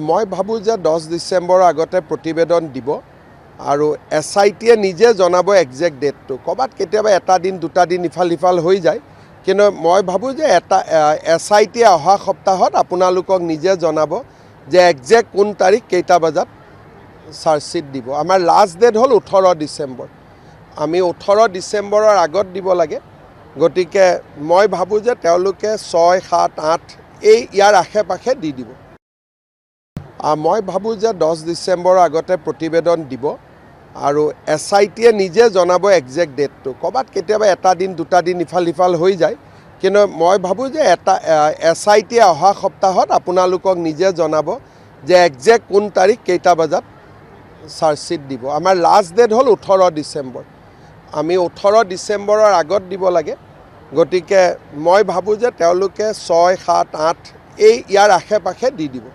মই ভাবোঁ যে 10 ডিচেম্বৰৰ আগতে প্ৰতিবেদন দিব আৰু SITয়ে নিজে জনাব একজেক্ট ডেটটো ক'ৰবাত কেতিয়াবা এটা দিন দুটা দিন ইফাল সিফাল হৈ যায় কিন্তু মই ভাবোঁ যে SITয়ে অহা সপ্তাহত আপোনালোকক নিজে জনাব যে একজেক্ট কোন তাৰিখ কেইটা বজাত চাৰ্জশ্বিট দিব আমাৰ লাষ্ট ডেট হ'ল 18 ডিচেম্বৰ আমি 18 ডিচেম্বৰৰ আগত দিব লাগে গতিকে মই ভাবোঁ যে তেওঁলোকে 6, 7, 8 ইয়াৰ আশে পাশে দি দিব মই ভাবোঁ যে 10 ডিচেম্বৰৰ আগতে প্ৰতিবেদন দিব আৰু SITয়ে নিজে জনাব একজেক্ট ডেটটো ক'ৰবাত কেতিয়াবা এটা দিন দুটা দিন ইফাল সিফাল হৈ যায় কিন্তু মই ভাবোঁ যে SITয়ে অহা সপ্তাহত আপোনালোকক নিজে জনাব যে একজেক্ট কোন তাৰিখ কেইটা বজাত চাৰ্জশ্বিট দিব আমাৰ লাষ্ট ডেট হ'ল 18 ডিচেম্বৰ আমি 18 ডিচেম্বৰৰ আগত দিব লাগে গতিকে মই ভাবোঁ যে তেওঁলোকে 6, 7, 8 ইয়াৰ আশে পাশে দি দিব